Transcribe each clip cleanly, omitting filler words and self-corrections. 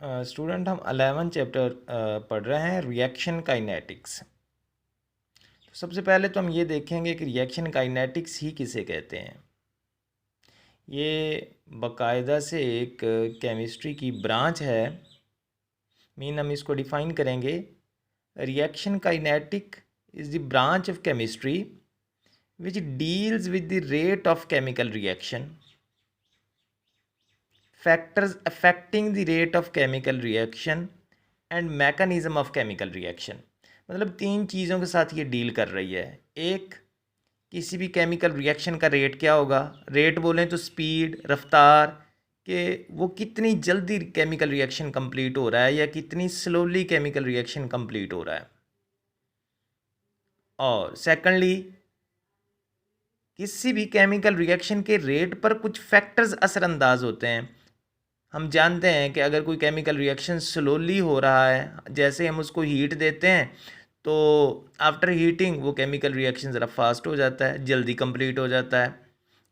Student हम 11 chapter पढ़ रहे हैं रिएक्शन काइनेटिक्स। तो सबसे पहले तो हम ये देखेंगे कि रिएक्शन काइनेटिक्स ही किसे कहते हैं। ये बाकायदा से एक केमिस्ट्री की ब्रांच है। हम इसको डिफ़ाइन करेंगे। Reaction kinetic is the branch of chemistry which deals with the rate of chemical reaction, factors affecting the rate of chemical reaction and mechanism of chemical reaction। मतलब 3 चीज़ों के साथ ये डील कर रही है। एक, किसी भी केमिकल रिएक्शन का रेट क्या होगा। रेट बोलें तो स्पीड, रफ्तार, कि वो कितनी जल्दी केमिकल रिएक्शन कंप्लीट हो रहा है या कितनी स्लोली केमिकल रिएक्शन कंप्लीट हो रहा है। और सेकंडली, किसी भी केमिकल रिएक्शन के रेट पर कुछ फैक्टर्स असरअंदाज होते हैं। हम जानते हैं कि अगर कोई केमिकल रिएक्शन स्लोली हो रहा है, जैसे हम उसको हीट देते हैं तो आफ्टर हीटिंग वो केमिकल रिएक्शन ज़रा फास्ट हो जाता है, जल्दी कंप्लीट हो जाता है।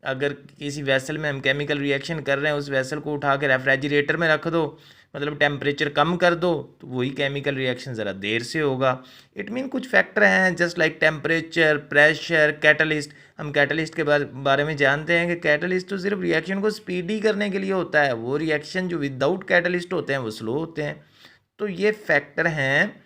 अगर किसी वेसल में हम केमिकल रिएक्शन कर रहे हैं, उस वेसल को उठा के रेफ्रिजरेटर में रख दो, मतलब टेम्परेचर कम कर दो, तो वही केमिकल रिएक्शन ज़रा देर से होगा। इट मीन कुछ फैक्टर हैं just like temperature, pressure, catalyst. हम कैटलिस्ट के बारे में जानते हैं कि कैटलिस्ट तो सिर्फ रिएक्शन को स्पीडी करने के लिए होता है। वो रिएक्शन जो विदाउट कैटलिस्ट होते हैं वो स्लो होते हैं। तो ये फैक्टर हैं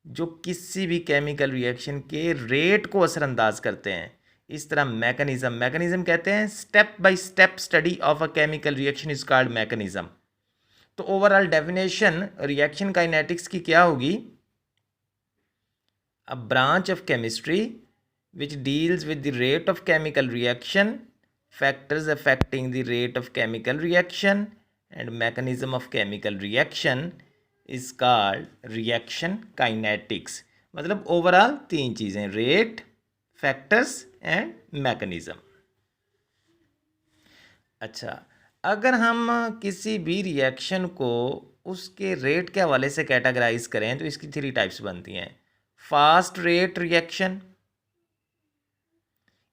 जो किसी भी केमिकल रिएक्शन के रेट को असरअंदाज करते हैं। इस तरह मैकेनिज्म कहते हैं step by step study of a chemical reaction is called mechanism. तो ओवरऑल डेफिनेशन रिएक्शन काइनेटिक्स की क्या होगी। A branch of chemistry which deals with the rate of chemical reaction, factors affecting the rate of chemical reaction and mechanism of chemical reaction is called reaction kinetics। मतलब overall 3 चीज़ें, rate, factors and mechanism. अच्छा, अगर हम किसी भी reaction को उसके rate के हवाले से कैटेगराइज करें तो इसकी 3 टाइप्स बनती हैं। Fast rate reaction,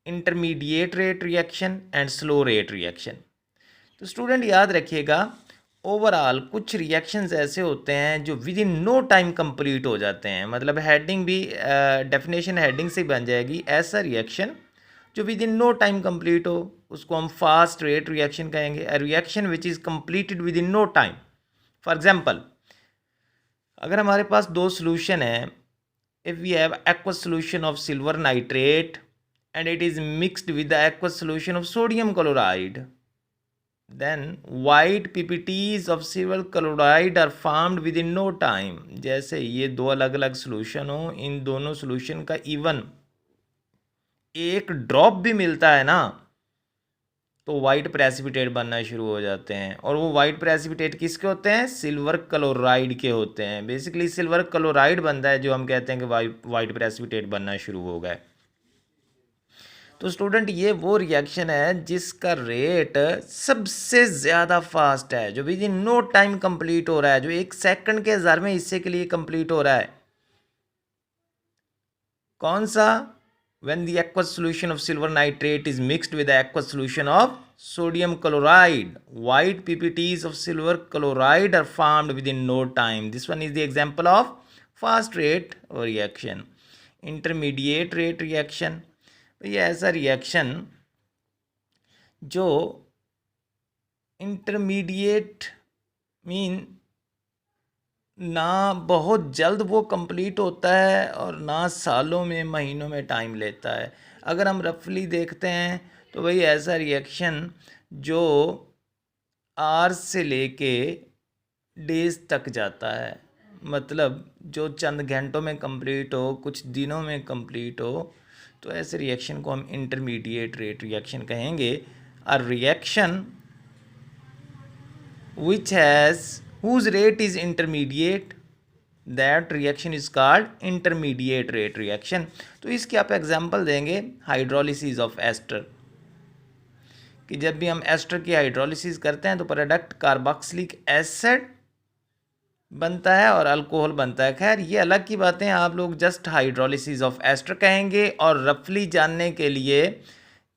intermediate rate reaction and slow rate reaction. तो स्टूडेंट याद रखिएगा, ओवरऑल कुछ रिएक्शंस ऐसे होते हैं जो within no time complete हो जाते हैं। मतलब हेडिंग भी डेफिनेशन हेडिंग से बन जाएगी। ऐसा रिएक्शन जो within no time complete हो उसको हम फास्ट रेट रिएक्शन कहेंगे। A reaction which is completed within no time. For example, अगर हमारे पास 2 सोल्यूशन है, if we have aqueous solution of silver nitrate and it is mixed with the aqueous solution of sodium chloride, then white PPTs of silver chloride are formed within no time। जैसे ये 2 अलग अलग solution हो, इन दोनों solution का even एक drop भी मिलता है ना, तो वाइट प्रेसिपिटेट बनना शुरू हो जाते हैं। और वो वाइट प्रेसिपिटेट किसके होते हैं? सिल्वर क्लोराइड के होते हैं। बेसिकली सिल्वर क्लोराइड बनता है जो हम कहते हैं कि वाइट प्रेसिपिटेट बनना शुरू हो गए। तो स्टूडेंट ये वो रिएक्शन है जिसका रेट सबसे ज़्यादा फास्ट है, जो within no time complete हो रहा है, जो 1 सेकंड के 1000वें हिस्से के लिए कंप्लीट हो रहा है। कौन सा? when the aqueous solution of silver nitrate is mixed with the aqueous solution of sodium chloride, white PPTs of silver chloride are formed within no time। this one is the example of fast rate reaction। intermediate rate reaction, ये ऐसा reaction जो intermediate mean ना बहुत जल्द वो complete होता है और ना सालों में महीनों में टाइम लेता है। अगर हम रफली देखते हैं तो वही ऐसा रिएक्शन जो आवर्स से लेके डेज तक जाता है, मतलब जो चंद घंटों में कंप्लीट हो, कुछ दिनों में कंप्लीट हो, तो ऐसे रिएक्शन को हम इंटरमीडिएट रेट रिएक्शन कहेंगे। A reaction which has whose rate is intermediate, that reaction is called intermediate rate reaction। तो इसके आप एग्जांपल देंगे हाइड्रोलिसिस ऑफ एस्टर, कि जब भी हम एस्टर की हाइड्रोलिसिस करते हैं तो प्रोडक्ट कार्बोक्सिलिक एसिड बनता है और अल्कोहल बनता है। खैर ये अलग की बातें, आप लोग जस्ट हाइड्रोलिसिस ऑफ एस्टर कहेंगे। और रफली जानने के लिए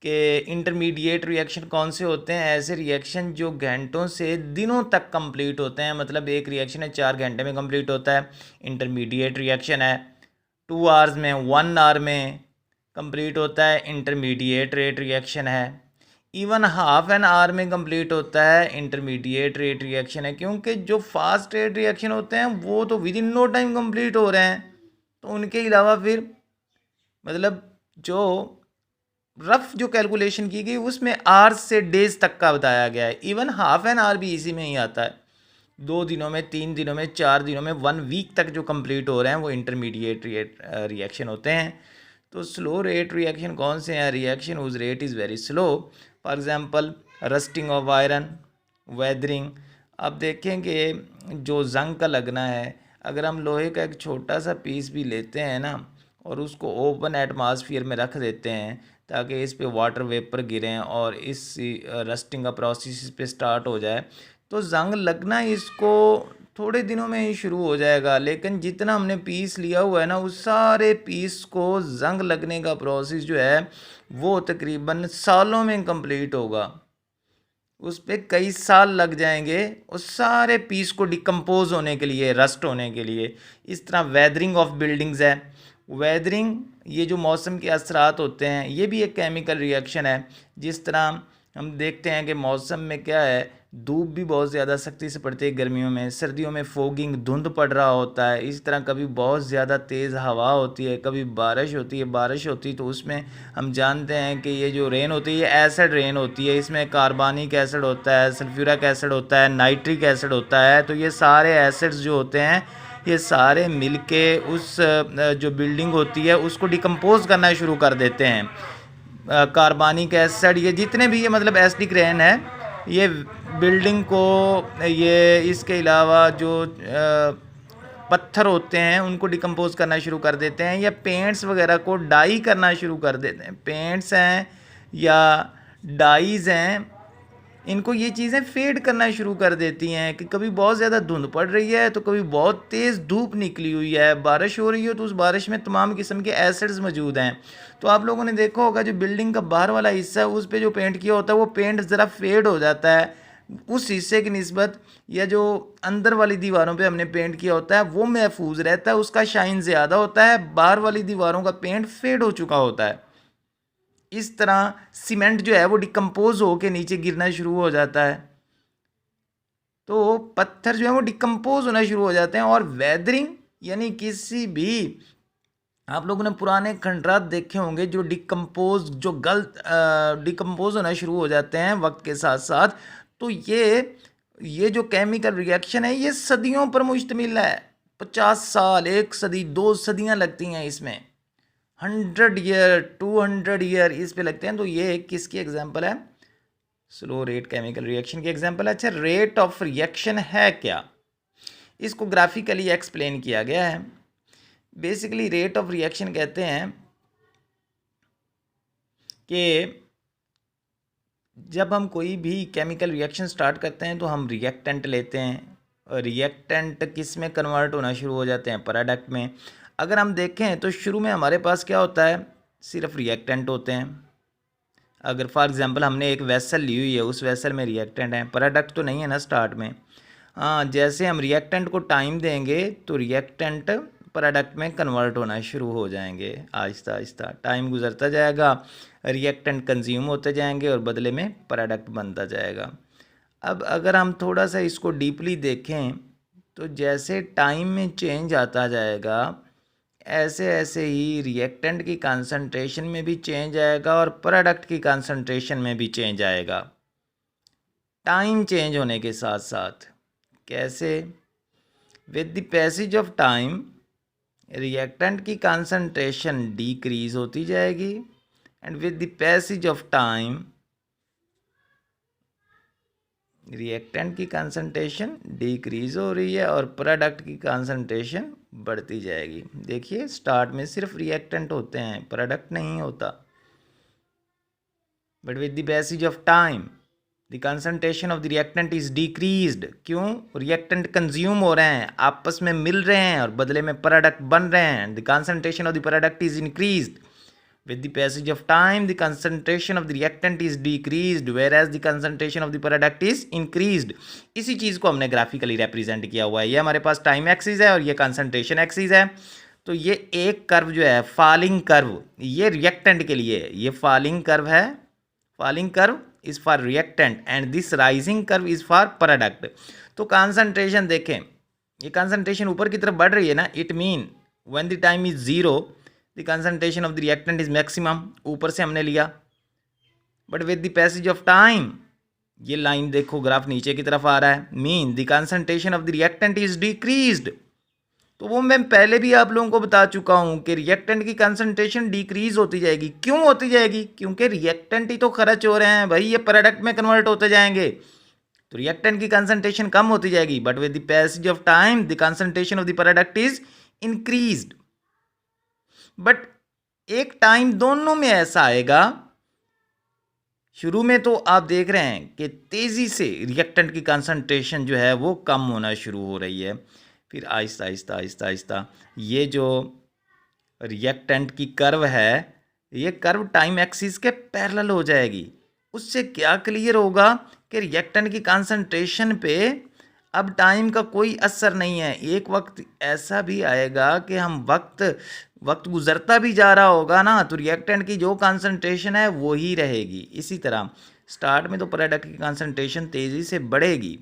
कि इंटरमीडिएट रिएक्शन कौन से होते हैं, ऐसे रिएक्शन जो घंटों से दिनों तक कंप्लीट होते हैं, मतलब एक रिएक्शन है 4 घंटे में कंप्लीट होता है, इंटरमीडिएट रिएक्शन है 2 आवर्स में 1 आवर में कंप्लीट होता है, इंटरमीडिएट रेट रिएक्शन है, इवन हाफ एन आवर में कंप्लीट होता है, इंटरमीडिएट रेट रिएक्शन है। क्योंकि जो फास्ट रेट रिएक्शन होते हैं वो तो within no time complete हो रहे हैं, तो उनके अलावा फिर मतलब जो रफ जो कैलकुलेशन की गई उसमें आवर्स से डेज तक का बताया गया है। इवन हाफ एन आवर भी इसी में ही आता है। 2 दिनों में, 3 दिनों में, 4 दिनों में, 1 वीक तक जो कंप्लीट हो रहे हैं वो इंटरमीडिएट रिएक्शन होते हैं। तो स्लो रेट रिएक्शन कौन से हैं? Reaction whose rate is very slow, for example rusting of iron, weathering. अब देखें कि जो जंग का लगना है, अगर हम लोहे का एक छोटा सा पीस भी लेते हैं ना और उसको ओपन एटमॉस्फेयर में रख देते हैं ताकि इस पे वाटर वेपर गिरें और इस रस्टिंग का प्रोसेस इस पे स्टार्ट हो जाए, तो जंग लगना इसको थोड़े दिनों में ही शुरू हो जाएगा। लेकिन जितना हमने पीस लिया हुआ है ना, उस सारे पीस को जंग लगने का प्रोसेस जो है वो तकरीबन सालों में कंप्लीट होगा। उस पर कई साल लग जाएंगे उस सारे पीस को डिकम्पोज होने के लिए, रस्ट होने के लिए। इस तरह वेदरिंग ऑफ बिल्डिंग्स है। वेदरिंग, ये जो मौसम के असरात होते हैं, ये भी एक केमिकल रिएक्शन है। जिस तरह हम देखते हैं कि मौसम में क्या है, धूप भी बहुत ज़्यादा सख्ती से पड़ती है गर्मियों में, सर्दियों में फोगिंग, धुंध पड़ रहा होता है। इस तरह कभी बहुत ज़्यादा तेज़ हवा होती है, कभी बारिश होती है। बारिश होती है तो उसमें हम जानते हैं कि ये जो रेन होती है ये एसिड रेन होती है। इसमें कार्बनिक एसिड होता है, सल्फ्यूरिक एसिड होता है, नाइट्रिक एसिड होता है। तो ये सारे एसिड्स जो होते हैं ये सारे मिलके उस जो बिल्डिंग होती है उसको डिकम्पोज करना शुरू कर देते हैं। कार्बनिक एसिड, ये जितने भी ये मतलब एसिडिक रेन है, ये बिल्डिंग को, ये इसके अलावा जो पत्थर होते हैं उनको डिकम्पोज करना शुरू कर देते हैं, या पेंट्स वगैरह को डाई करना शुरू कर देते हैं। पेंट्स हैं या डाइज़ हैं, इनको ये चीज़ें फेड करना शुरू कर देती हैं कि कभी बहुत ज़्यादा धुंध पड़ रही है तो कभी बहुत तेज़ धूप निकली हुई है, बारिश हो रही है तो उस बारिश में तमाम किस्म के एसिड्स मौजूद हैं। तो आप लोगों ने देखा होगा जो बिल्डिंग का बाहर वाला हिस्सा है उस पे जो पेंट किया होता है वो पेंट ज़रा फेड हो जाता है उस हिस्से की निस्बत, या जो अंदर वाली दीवारों पे हमने पेंट किया होता है वो महफूज रहता है, उसका शाइन ज़्यादा होता है। बाहर वाली दीवारों का पेंट फेड हो चुका होता है। इस तरह सीमेंट जो है वो डिकम्पोज होके नीचे गिरना शुरू हो जाता है, तो पत्थर जो है वो डिकम्पोज होना शुरू हो जाते हैं। और वेदरिंग यानी किसी भी, आप लोगों ने पुराने खंडरात देखे होंगे जो डिकम्पोज, जो गलत डिकम्पोज होना शुरू हो जाते हैं वक्त के साथ साथ। तो ये जो केमिकल रिएक्शन है ये सदियों पर मुश्तमिल है। 50 साल, 1 सदी, 2 सदियां लगती हैं इसमें, 100 ईयर, 200 ईयर इस पे लगते हैं। तो ये किसकी एग्जांपल है? स्लो रेट केमिकल रिएक्शन की एग्जांपल है। अच्छा, रेट ऑफ रिएक्शन है क्या? इसको ग्राफिकली एक्सप्लेन किया गया है। बेसिकली रेट ऑफ रिएक्शन कहते हैं कि जब हम कोई भी केमिकल रिएक्शन स्टार्ट करते हैं तो हम रिएक्टेंट लेते हैं, और रिएक्टेंट किस में कन्वर्ट होना शुरू हो जाते हैं? प्रोडक्ट में। अगर हम देखें तो शुरू में हमारे पास क्या होता है? सिर्फ रिएक्टेंट होते हैं। अगर फॉर एग्जांपल हमने एक वेसल ली हुई है, उस वेसल में रिएक्टेंट है, प्रोडक्ट तो नहीं है ना स्टार्ट में। हाँ, जैसे हम रिएक्टेंट को टाइम देंगे तो रिएक्टेंट प्रोडक्ट में कन्वर्ट होना शुरू हो जाएंगे। आहिस्ता आहिस्ता टाइम गुजरता जाएगा, रिएक्टेंट कंज्यूम होते जाएंगे और बदले में प्रोडक्ट बनता जाएगा। अब अगर हम थोड़ा सा इसको डीपली देखें तो जैसे टाइम में चेंज आता जाएगा ऐसे ऐसे ही रिएक्टेंट की कंसंट्रेशन में भी चेंज आएगा और प्रोडक्ट की कंसंट्रेशन में भी चेंज आएगा, टाइम चेंज होने के साथ साथ। कैसे? With the passage of time reactant की कंसंट्रेशन डिक्रीज होती जाएगी, and with the passage of time reactant की कंसंट्रेशन डिक्रीज हो रही है और प्रोडक्ट की कंसंट्रेशन बढ़ती जाएगी। देखिए, स्टार्ट में सिर्फ रिएक्टेंट होते हैं, प्रोडक्ट नहीं होता। But with the passage of time the concentration of the reactant is decreased. क्यों? रिएक्टेंट कंज्यूम हो रहे हैं, आपस में मिल रहे हैं और बदले में प्रोडक्ट बन रहे हैं। The concentration of the product is increased. With the passage of time, the concentration of the reactant is decreased, whereas the concentration of the product is increased. इसी चीज़ को हमने ग्राफिकली रिप्रेजेंट किया हुआ है. ये हमारे पास टाइम एक्सिस है और ये कंसंट्रेशन एक्सिस है. तो ये एक कर्व जो है फॉलिंग कर्व, ये रिएक्टेंट के लिए है. ये फॉलिंग कर्व है, falling curve is for reactant and this rising curve is for product. तो कंसंट्रेशन देखें, ये कंसंट्रेशन ऊपर की तरफ बढ़ रही है ना. It mean when the time is zero the concentration of the reactant is maximum. ऊपर से हमने लिया. But with the passage of time, ये लाइन देखो ग्राफ नीचे की तरफ आ रहा है, mean the concentration of the reactant is decreased. तो वो मैं पहले भी आप लोगों को बता चुका हूं कि रिएक्टेंट की कंसंट्रेशन डिक्रीज होती जाएगी. क्यों होती जाएगी? क्योंकि रिएक्टेंट ही तो खर्च हो रहे हैं भाई, ये प्रोडक्ट में कन्वर्ट होते जाएंगे. तो रिएक्टेंट की कंसंट्रेशन कम होती जाएगी. But with the passage of time the concentration of the product is increased. But एक टाइम दोनों में ऐसा आएगा, शुरू में तो आप देख रहे हैं कि तेजी से रिएक्टेंट की कंसंट्रेशन जो है वो कम होना शुरू हो रही है. फिर आहिस्ता आहिस्ता आहिस्ता आहिस्ता ये जो रिएक्टेंट की कर्व है, ये कर्व टाइम एक्सिस के पैरेलल हो जाएगी. उससे क्या क्लियर होगा कि रिएक्टेंट की कंसंट्रेशन पे अब टाइम का कोई असर नहीं है. एक वक्त ऐसा भी आएगा कि हम वक्त गुजरता भी जा रहा होगा ना, तो रिएक्टेंट की जो कंसंट्रेशन है वो ही रहेगी. इसी तरह स्टार्ट में तो प्रोडक्ट की कंसंट्रेशन तेज़ी से बढ़ेगी,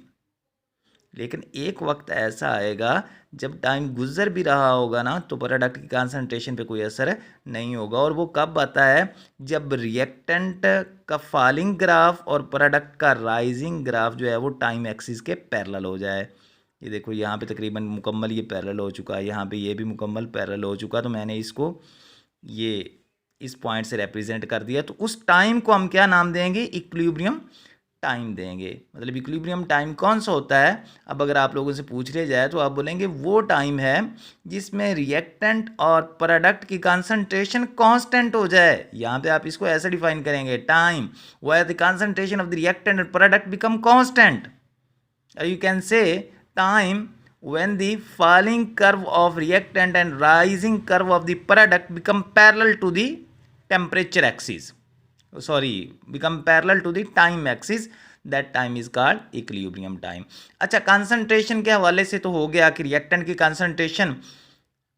लेकिन एक वक्त ऐसा आएगा जब टाइम गुजर भी रहा होगा ना, तो प्रोडक्ट की कंसंट्रेशन पे कोई असर नहीं होगा. और वो कब आता है? जब रिएक्टेंट का फॉलिंग ग्राफ और प्रोडक्ट का राइजिंग ग्राफ जो है वो टाइम एक्सिस के पैरेलल हो जाए. ये देखो यहाँ पे तकरीबन मुकम्मल ये पैरेलल हो चुका है, यहाँ पे ये भी मुकम्मल पैरेलल हो चुका. तो मैंने इसको ये इस पॉइंट से रिप्रेजेंट कर दिया. तो उस टाइम को हम क्या नाम देंगे? इक्विलिब्रियम टाइम देंगे. मतलब इक्विलिब्रियम टाइम कौन सा होता है? अब अगर आप लोगों से पूछ लिया जाए तो आप बोलेंगे वो टाइम है जिसमें रिएक्टेंट और प्रोडक्ट की कंसंट्रेशन कांस्टेंट हो जाए. यहाँ पे आप इसको ऐसे डिफाइन करेंगे, time where the concentration of the reactant and product become constant. You can say time when the falling curve of reactant and rising curve of the product become parallel to the temperature axis, become parallel to the time axis, that time is called equilibrium time. अच्छा, concentration के हवाले से तो हो गया कि reactant की concentration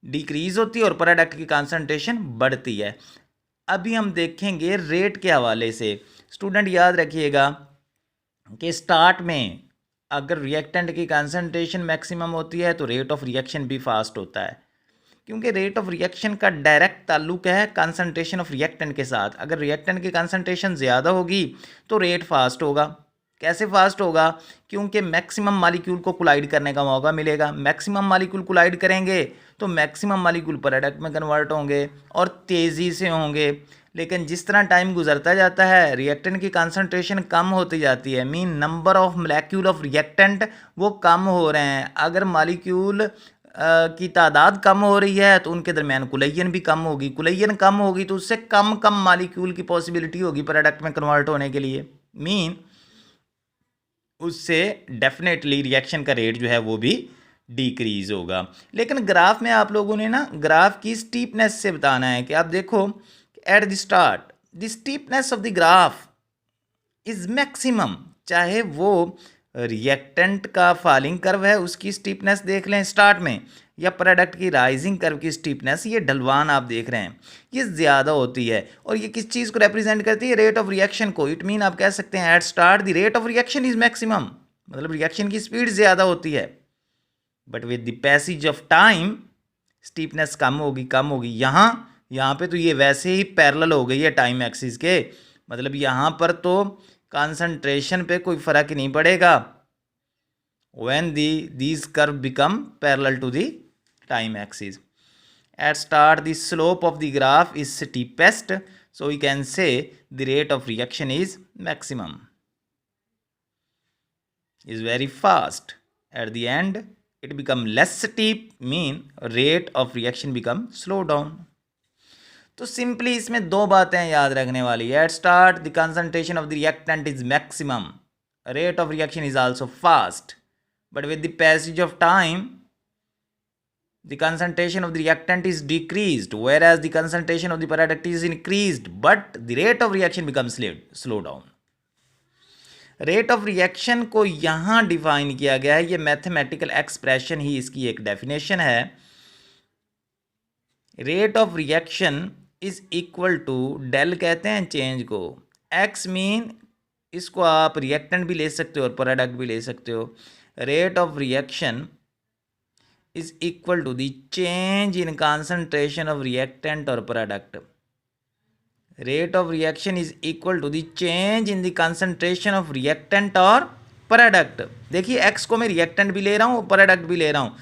decrease होती है और प्रोडक्ट की कंसंट्रेशन बढ़ती है. अभी हम देखेंगे रेट के हवाले से. स्टूडेंट याद रखिएगा कि स्टार्ट में अगर रिएक्टेंट की कंसंट्रेशन मैक्सिमम होती है तो रेट ऑफ रिएक्शन भी फास्ट होता है, क्योंकि रेट ऑफ रिएक्शन का डायरेक्ट ताल्लुक है कंसंट्रेशन ऑफ रिएक्टेंट के साथ. अगर रिएक्टेंट की कंसंट्रेशन ज़्यादा होगी तो रेट फास्ट होगा. कैसे फास्ट होगा? क्योंकि मैक्सिमम मालिक्यूल को कोलाइड करने का मौका मिलेगा. मैक्सिमम मालिक्यूल कोलाइड करेंगे तो मैक्सिमम मालिक्यूल प्रोडक्ट में कन्वर्ट होंगे और तेज़ी से होंगे. लेकिन जिस तरह टाइम गुजरता जाता है रिएक्टेंट की कंसंट्रेशन कम होती जाती है, mean number of molecule of reactant वो कम हो रहे हैं. अगर मॉलिक्यूल की तादाद कम हो रही है तो उनके दरमियान कुलैयन भी कम होगी. कुलैयन कम होगी तो उससे कम मॉलिक्यूल की पॉसिबिलिटी होगी प्रोडक्ट में कन्वर्ट होने के लिए. मीन उससे डेफिनेटली रिएक्शन का रेट जो है वो भी डिक्रीज होगा. लेकिन ग्राफ में आप लोगों ने ना ग्राफ की स्टीपनेस से बताना है कि आप देखो at the start the steepness of the graph is maximum. चाहे वो रिएक्टेंट का फॉलिंग कर्व है उसकी स्टीपनेस देख लें स्टार्ट में, या प्रोडक्ट की राइजिंग कर्व की स्टीपनेस, ये ढलवान आप देख रहे हैं ये ज़्यादा होती है. और ये किस चीज़ को रिप्रेजेंट करती है? रेट ऑफ रिएक्शन को. इट मीन आप कह सकते हैं at start the rate of reaction is maximum, मतलब रिएक्शन की स्पीड ज़्यादा होती है. But with the passage of time steepness कम होगी. यहाँ पे तो ये वैसे ही पैरेलल हो गई है टाइम एक्सिस के, मतलब यहाँ पर तो कंसंट्रेशन पे कोई फ़र्क नहीं पड़ेगा. when these curve become parallel to the time axis. At start the slope of the graph is steepest, so we can say the rate of reaction is maximum, is very fast. At the end it become less steep, mean rate of reaction become slow down. तो simply इसमें दो बातें याद रखने वाली है. At start the concentration of the reactant is maximum, rate of reaction is also fast, but with the passage of time the concentration of the reactant is decreased, whereas the concentration of the product is increased, but the rate of reaction becomes slow down. Rate of reaction को यहाँ define किया गया है, ये mathematical expression ही इसकी एक definition है. Rate of reaction is equal to, del कहते हैं चेंज को, एक्स मीन इसको आप रिएक्टेंट भी ले सकते हो और प्रोडक्ट भी ले सकते हो. Rate of reaction is equal to the change in concentration of reactant और product. Rate of reaction is equal to the change in the concentration of reactant और प्रोडक्ट. देखिए एक्स को मैं रिएक्टेंट भी ले रहा हूँ, प्रोडक्ट भी ले रहा हूँ,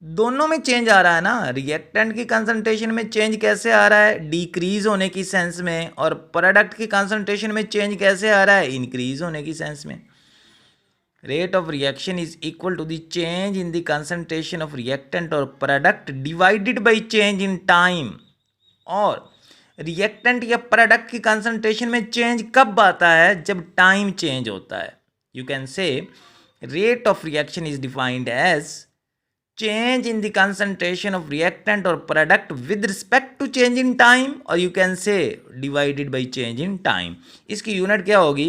दोनों में चेंज आ रहा है ना. रिएक्टेंट की कंसंट्रेशन में चेंज कैसे आ रहा है, डिक्रीज होने की सेंस में, और प्रोडक्ट की कंसंट्रेशन में चेंज कैसे आ रहा है, इंक्रीज होने की सेंस में. Rate of reaction is equal to the change in the concentration of reactant और product divided by change in time. और रिएक्टेंट या प्रोडक्ट की कंसंट्रेशन में चेंज कब आता है, जब टाइम चेंज होता है. You can say rate of reaction is defined as change in the concentration of reactant or product with respect to change in time, और you can say divided by change in time. इसकी unit क्या होगी,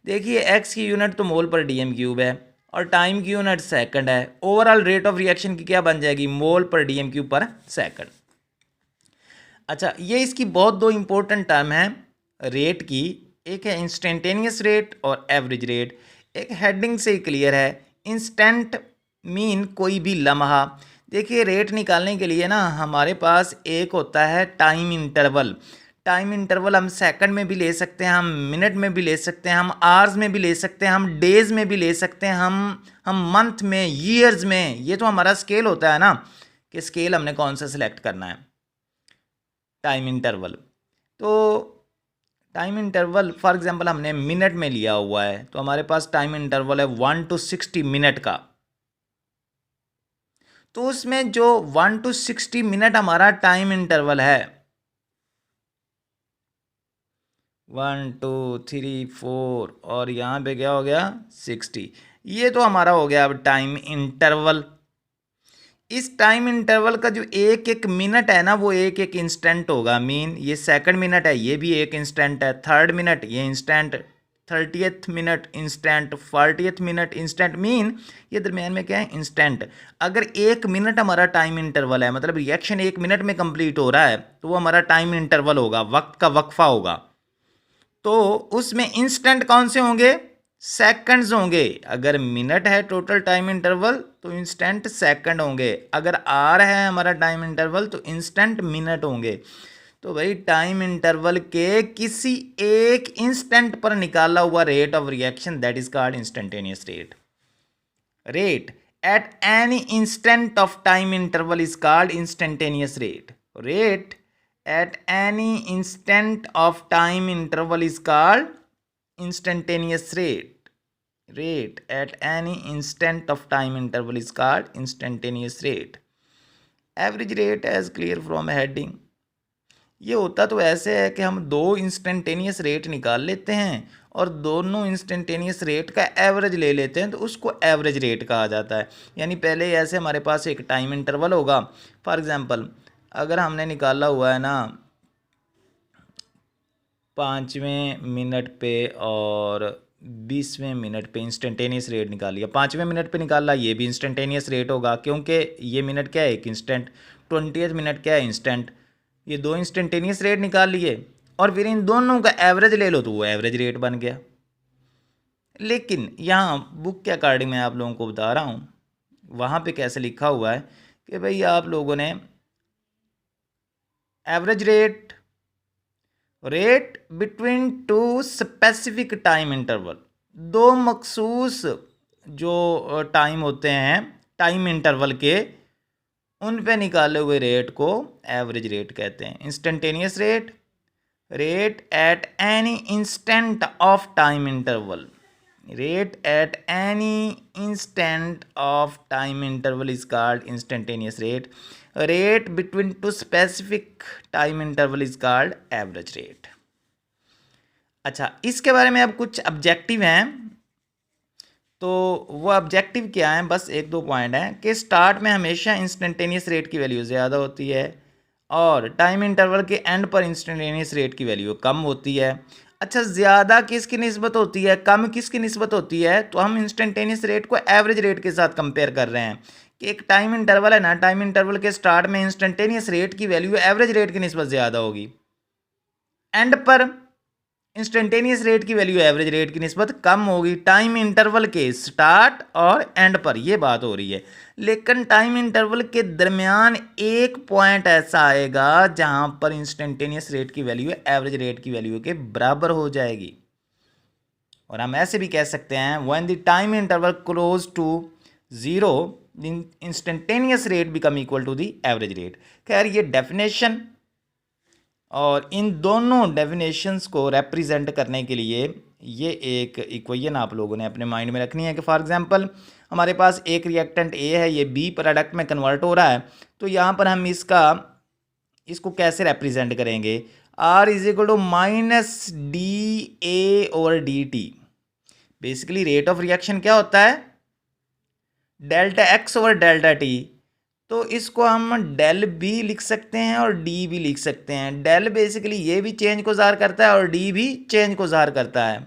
देखिए x की unit तो मोल पर DM cube है और टाइम की यूनिट सेकंड है. ओवरऑल रेट ऑफ रिएक्शन की क्या बन जाएगी, मोल पर डीएम क्यूब पर सेकंड. अच्छा, ये इसकी बहुत दो इंपॉर्टेंट टर्म है रेट की, एक है इंस्टेंटेनियस रेट और एवरेज रेट. एक हेडिंग से ही क्लियर है, इंस्टेंट मीन कोई भी लम्हा. देखिए रेट निकालने के लिए ना हमारे पास एक होता है टाइम इंटरवल. टाइम इंटरवल हम सेकंड में भी ले सकते हैं, हम मिनट में भी ले सकते हैं, हम आवर्स में भी ले सकते हैं, हम डेज में भी ले सकते हैं, हम मंथ में, ईयर्स में. ये तो हमारा स्केल होता है ना कि स्केल हमने कौन सा सिलेक्ट करना है. टाइम इंटरवल, तो टाइम इंटरवल फॉर एग्जांपल हमने मिनट में लिया हुआ है, तो हमारे पास टाइम इंटरवल है 1 to 60 मिनट का. तो उसमें जो 1 to 60 मिनट हमारा टाइम इंटरवल है, 1 2 3 4 और यहाँ पे क्या हो गया 60, ये तो हमारा हो गया अब टाइम इंटरवल. इस टाइम इंटरवल का जो एक एक मिनट है ना वो एक एक इंस्टेंट होगा. मीन ये सेकंड मिनट है, ये भी एक इंस्टेंट है. थर्ड मिनट ये instant, 30th minute instant, 40th minute instant. Mean ये दरमियान में क्या है, इंस्टेंट. अगर एक मिनट हमारा टाइम इंटरवल है, मतलब रिएक्शन एक मिनट में कंप्लीट हो रहा है, तो वो हमारा टाइम इंटरवल होगा, वक्त का वक्फा होगा. तो उसमें इंस्टेंट कौन से होंगे, सेकंड्स होंगे. अगर मिनट है टोटल टाइम इंटरवल तो इंस्टेंट सेकंड होंगे. अगर आर है हमारा टाइम इंटरवल तो इंस्टेंट मिनट होंगे. तो भाई टाइम इंटरवल के किसी एक इंस्टेंट पर निकाला हुआ rate of reaction that is called instantaneous rate. Rate at any instant of time interval is called instantaneous rate. Rate at any instant of time interval is called instantaneous rate. Rate at any instant of time interval is called instantaneous rate. Average rate as clear from heading. ये होता तो ऐसे है कि हम दो instantaneous rate निकाल लेते हैं और दोनों इंस्टेंटेनियस रेट का एवरेज ले लेते हैं, तो उसको एवरेज रेट कहा जाता है. यानी पहले ऐसे हमारे पास एक टाइम इंटरवल होगा. फॉर एग्जांपल अगर हमने निकाला हुआ है ना 5वें मिनट पे और 20वें मिनट पे इंस्टेंटेनियस रेट निकाल लिया, 5वें मिनट पे निकाला, ये भी इंस्टेंटेनियस रेट होगा क्योंकि ये मिनट क्या है, एक इंस्टेंट. 20th मिनट क्या है, इंस्टेंट. ये दो इंस्टेंटेनियस रेट निकाल लिए और फिर इन दोनों का एवरेज ले लो तो वो एवरेज रेट बन गया. लेकिन यहाँ बुक के अकॉर्डिंग मैं आप लोगों को बता रहा हूँ, वहाँ पे कैसे लिखा हुआ है कि भाई आप लोगों ने average rate between two specific time interval, दो मखसूस जो टाइम होते हैं टाइम इंटरवल के, उन पे निकाले हुए रेट को एवरेज रेट कहते हैं. Instantaneous rate, rate at any instant of time interval. Rate at any instant of time interval is called instantaneous rate. Rate between two specific time interval is called average rate. अच्छा, इसके बारे में अब कुछ objective हैं, तो वो objective क्या है, बस एक दो पॉइंट हैं कि स्टार्ट में हमेशा इंस्टेंटेनियस रेट की वैल्यू ज़्यादा होती है और टाइम इंटरवल के एंड पर इंस्टेंटेनियस रेट की वैल्यू कम होती है। अच्छा, ज़्यादा किसकी निस्बत होती है, कम किसकी निस्बत होती है, तो हम इंस्टेंटेनियस रेट को एवरेज रेट के साथ कंपेयर कर रहे हैं कि एक टाइम इंटरवल है ना, टाइम इंटरवल के स्टार्ट में इंस्टेंटेनियस रेट की वैल्यू एवरेज रेट की निस्बत ज़्यादा होगी, एंड पर इंस्टेंटेनियस रेट की वैल्यू एवरेज रेट की निस्बत कम होगी टाइम इंटरवल के स्टार्ट और एंड पर, ये बात हो रही है। लेकिन टाइम इंटरवल के दरमियान एक पॉइंट ऐसा आएगा जहां पर इंस्टेंटेनियस रेट की वैल्यू एवरेज रेट की वैल्यू के बराबर हो जाएगी, और हम ऐसे भी कह सकते हैं when the time interval close to zero instantaneous rate become equal to the average rate. खैर, ये डेफिनेशन और इन दोनों डेफिनेशंस को रिप्रेजेंट करने के लिए ये एक इक्वेशन आप लोगों ने अपने माइंड में रखनी है कि फॉर एग्जांपल हमारे पास एक रिएक्टेंट ए है, ये बी प्रोडक्ट में कन्वर्ट हो रहा है, तो यहाँ पर हम इसको कैसे रिप्रेजेंट करेंगे, R is equal to minus D A over D T. Basically rate of reaction क्या होता है, delta X over delta T, तो इसको हम डेल बी लिख सकते हैं और डी भी लिख सकते हैं। डेल बेसिकली ये भी चेंज को ज़ाहिर करता है और डी भी चेंज को ज़ाहिर करता है।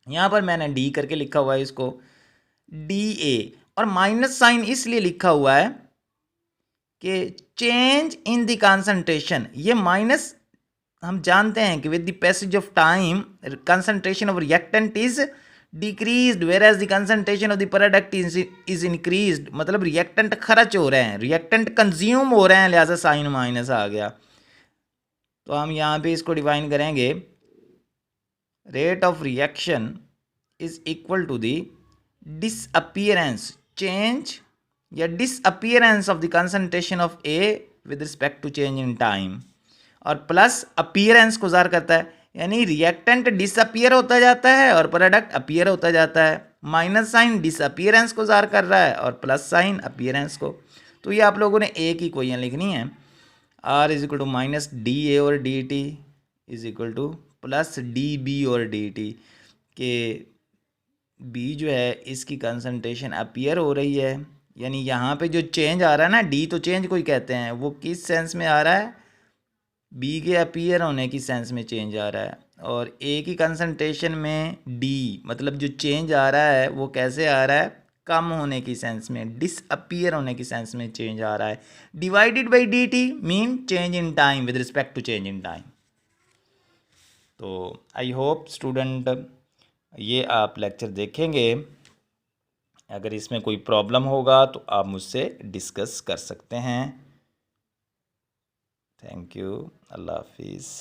यहाँ पर मैंने डी करके लिखा हुआ है इसको डी ए, और माइनस साइन इसलिए लिखा हुआ है कि चेंज इन द कंसंट्रेशन, ये माइनस हम जानते हैं कि with the passage of time concentration of reactant is decreased whereas the concentration of the product is increased, मतलब रिएक्टेंट खर्च हो रहे हैं, रिएक्टेंट कंज्यूम हो रहे हैं, लिहाजा साइन माइनस आ गया। तो हम यहाँ पे इसको डिफाइन करेंगे, rate of reaction is equal to the disappearance change या disappearance of the concentration of A with respect to change in time, और प्लस अपीयरेंस को ज़ाहिर करता है, यानी रिएक्टेंट डिसअपियर होता जाता है और प्रोडक्ट अपीयर होता जाता है। माइनस साइन डिसअपियरेंस को ज़ाहिर कर रहा है और प्लस साइन अपीयरेंस को। तो ये आप लोगों ने एक ही इक्वेशन लिखनी है, R is equal to minus D A और D T is equal to plus D B और डी टी, के बी जो है इसकी कंसंट्रेशन अपीयर हो रही है, यानी यहाँ पे जो चेंज आ रहा है ना, डी तो चेंज को ही कहते हैं, वो किस सेंस में आ रहा है, बी के अपीयर होने की सेंस में चेंज आ रहा है, और ए की कंसंट्रेशन में डी मतलब जो चेंज आ रहा है वो कैसे आ रहा है, कम होने की सेंस में, डिसअपियर होने की सेंस में चेंज आ रहा है। Divided by D T mean change in time with respect to change in time. तो आई होप स्टूडेंट ये आप लेक्चर देखेंगे, अगर इसमें कोई प्रॉब्लम होगा तो आप मुझसे डिस्कस कर सकते हैं। थैंक यू, अल्लाह हाफिज़।